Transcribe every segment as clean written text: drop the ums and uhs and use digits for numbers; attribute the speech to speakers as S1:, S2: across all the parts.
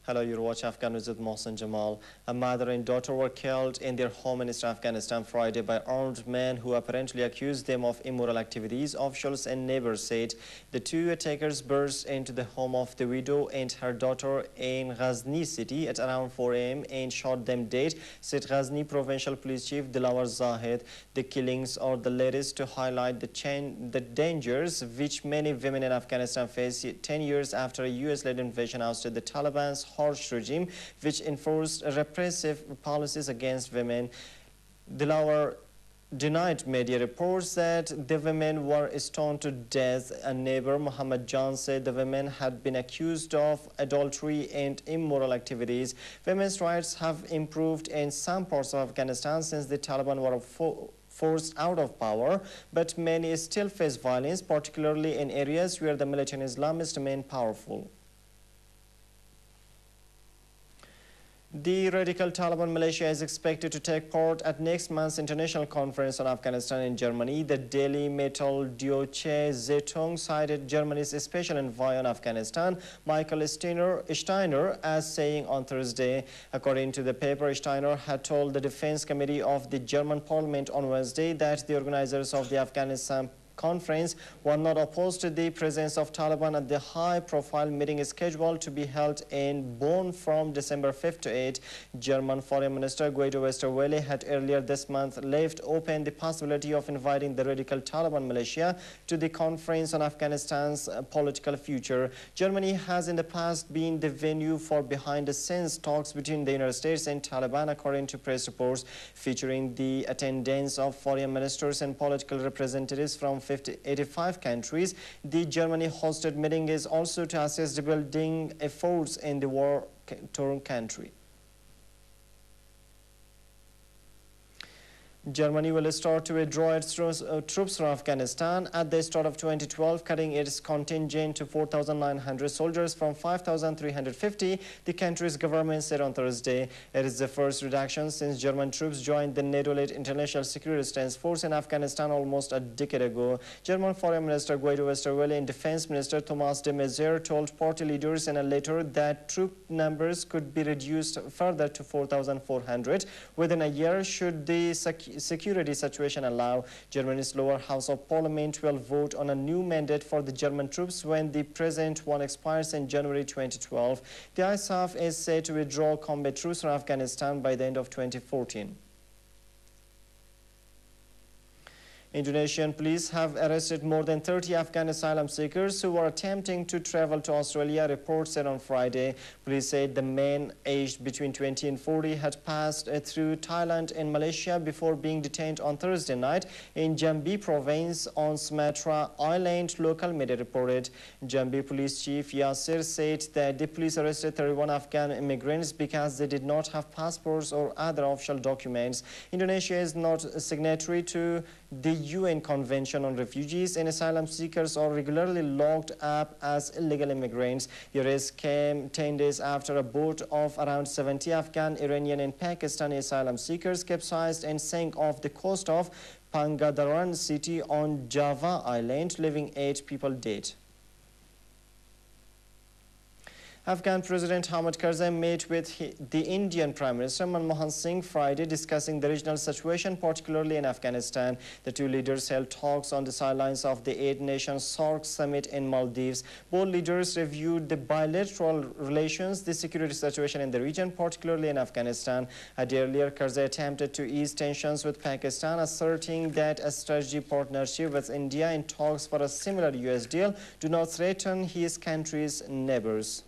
S1: Hello, you watch Afghannews with Mohsen Jamal. A mother and daughter were killed in their home in East Afghanistan Friday by armed men who apparently accused them of immoral activities. Officials and neighbors said the two attackers burst into the home of the widow and her daughter in Ghazni city at around 4 a.m. and shot them dead, said Ghazni Provincial Police Chief Dilawar Zahid. The killings are the latest to highlight the dangers which many women in Afghanistan face 10 years after a US-led invasion ousted the Taliban's harsh regime, which enforced repressive policies against women. Dilawar denied media reports that the women were stoned to death. A neighbor, Muhammad Jan, said the women had been accused of adultery and immoral activities. Women's rights have improved in some parts of Afghanistan since the Taliban were forced out of power, but many still face violence, particularly in areas where the militant Islamists remain powerful. The radical Taliban militia is expected to take part at next month's international conference on Afghanistan in Germany. The Daily Metal Deutsche Zeitung cited Germany's special envoy on Afghanistan, Michael Steiner, as saying on Thursday. According to the paper, Steiner had told the Defense Committee of the German Parliament on Wednesday that the organizers of the Afghanistan conference were not opposed to the presence of Taliban at the high-profile meeting scheduled to be held in Bonn from December 5 to 8. German Foreign Minister Guido Westerwelle had earlier this month left open the possibility of inviting the radical Taliban militia to the conference on Afghanistan's political future. Germany has in the past been the venue for behind-the-scenes talks between the United States and Taliban, according to press reports featuring the attendance of foreign ministers and political representatives from 85 countries. The Germany-hosted meeting is also to assess rebuilding efforts in the war-torn country. Germany will start to withdraw its troops from Afghanistan at the start of 2012, cutting its contingent to 4,900 soldiers from 5,350, the country's government said on Thursday. It is the first reduction since German troops joined the NATO-led International Security Assistance Force in Afghanistan almost a decade ago. German Foreign Minister Guido Westerwelle and Defense Minister Thomas de Maizière told party leaders in a letter that troop numbers could be reduced further to 4,400 within a year should the security situation allow. Germany's lower house of parliament will vote on a new mandate for the German troops when the present one expires in January 2012. The ISAF is said to withdraw combat troops from Afghanistan by the end of 2014. Indonesian police have arrested more than 30 Afghan asylum seekers who were attempting to travel to Australia, reports said on Friday. Police said the men aged between 20 and 40 had passed through Thailand and Malaysia before being detained on Thursday night in Jambi province on Sumatra Island, local media reported. Jambi Police Chief Yasir said that the police arrested 31 Afghan immigrants because they did not have passports or other official documents. Indonesia is not a signatory to the UN Convention on Refugees, and asylum seekers are regularly locked up as illegal immigrants. The arrest came 10 days after a boat of around 70 Afghan, Iranian and Pakistani asylum seekers capsized and sank off the coast of Pangandaran city on Java Island, leaving 8 people dead. Afghan President Hamid Karzai met with the Indian Prime Minister Manmohan Singh Friday, discussing the regional situation, particularly in Afghanistan. The two leaders held talks on the sidelines of the 8-nation SAARC summit in Maldives. Both leaders reviewed the bilateral relations, the security situation in the region, particularly in Afghanistan. A day earlier, Karzai attempted to ease tensions with Pakistan, asserting that a strategic partnership with India in talks for a similar US deal do not threaten his country's neighbors.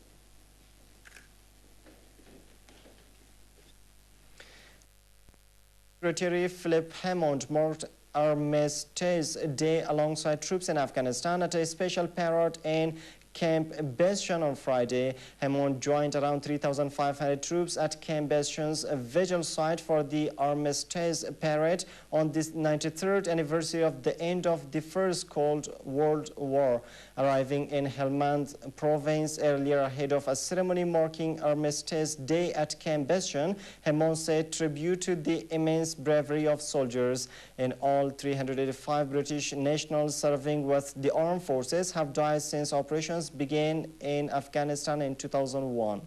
S1: Secretary Philip Hammond marked Armistice Day alongside troops in Afghanistan at a special parade in Camp Bastion on Friday. Hammond joined around 3,500 troops at Camp Bastion's vigil site for the Armistice Parade on the 93rd anniversary of the end of the First Cold World War. Arriving in Helmand province earlier ahead of a ceremony marking Armistice Day at Camp Bastion, Hammond said tribute to the immense bravery of soldiers. In all, 385 British nationals serving with the armed forces have died since operations began in Afghanistan in 2001.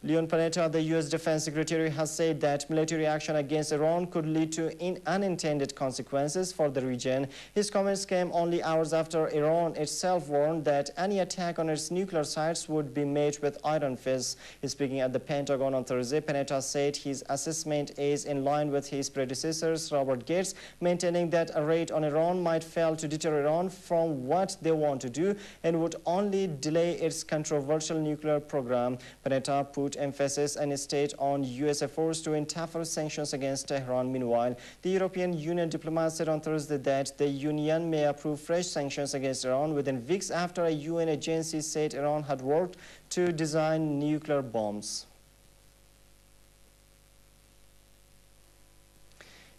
S1: Leon Panetta, the U.S. Defense Secretary, has said that military action against Iran could lead to unintended consequences for the region. His comments came only hours after Iran itself warned that any attack on its nuclear sites would be met with iron fists. Speaking at the Pentagon on Thursday, Panetta said his assessment is in line with his predecessors, Robert Gates, maintaining that a raid on Iran might fail to deter Iran from what they want to do and would only delay its controversial nuclear program. Panetta put emphasis and state on U.S. efforts to tougher sanctions against Tehran. Meanwhile, the European Union diplomat said on Thursday that the Union may approve fresh sanctions against Iran within weeks after a UN agency said Iran had worked to design nuclear bombs.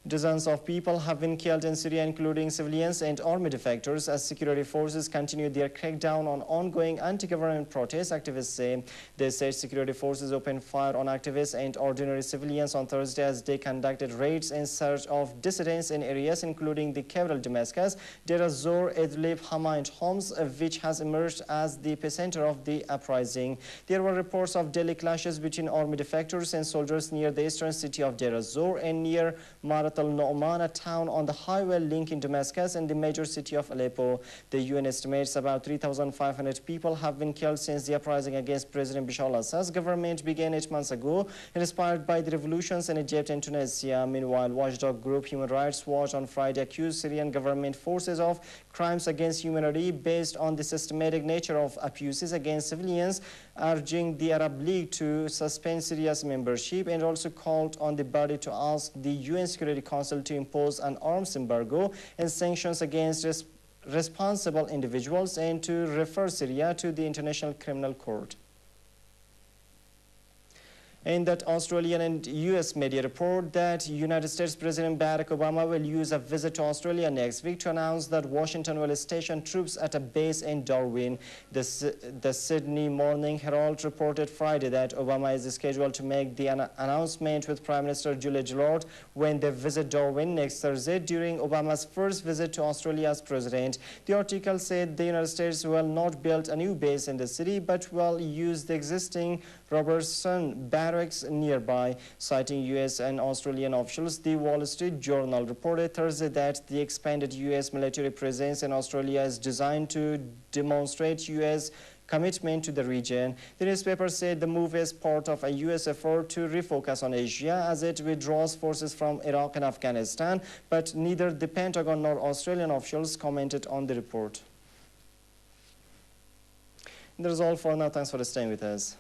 S1: Dozens of people have been killed in Syria, including civilians and army defectors, as security forces continue their crackdown on ongoing anti-government protests, activists say. They said security forces opened fire on activists and ordinary civilians on Thursday as they conducted raids in search of dissidents in areas including the capital Damascus, Deir ez-Zor, Idlib, Hama and Homs, which has emerged as the epicenter of the uprising. There were reports of daily clashes between army defectors and soldiers near the eastern city of Deir ez-Zor and near Marat al-Nu'man, a town on the highway linking Damascus and the major city of Aleppo. The UN estimates about 3,500 people have been killed since the uprising against President Bashar al-Assad's government began 8 months ago, inspired by the revolutions in Egypt and Tunisia. Meanwhile, watchdog group Human Rights Watch on Friday accused Syrian government forces of crimes against humanity based on the systematic nature of abuses against civilians, urging the Arab League to suspend Syria's membership, and also called on the body to ask the UN Security Council to impose an arms embargo and sanctions against responsible individuals and to refer Syria to the International Criminal Court. In that, Australian and U.S. media report that United States President Barack Obama will use a visit to Australia next week to announce that Washington will station troops at a base in Darwin. The Sydney Morning Herald reported Friday that Obama is scheduled to make the announcement with Prime Minister Julia Gillard when they visit Darwin next Thursday during Obama's first visit to Australia as president. The article said the United States will not build a new base in the city but will use the existing Robertson barracks nearby. Citing U.S. and Australian officials, the Wall Street Journal reported Thursday that the expanded U.S. military presence in Australia is designed to demonstrate U.S. commitment to the region. The newspaper said the move is part of a U.S. effort to refocus on Asia as it withdraws forces from Iraq and Afghanistan, but neither the Pentagon nor Australian officials commented on the report. That is all for now. Thanks for staying with us.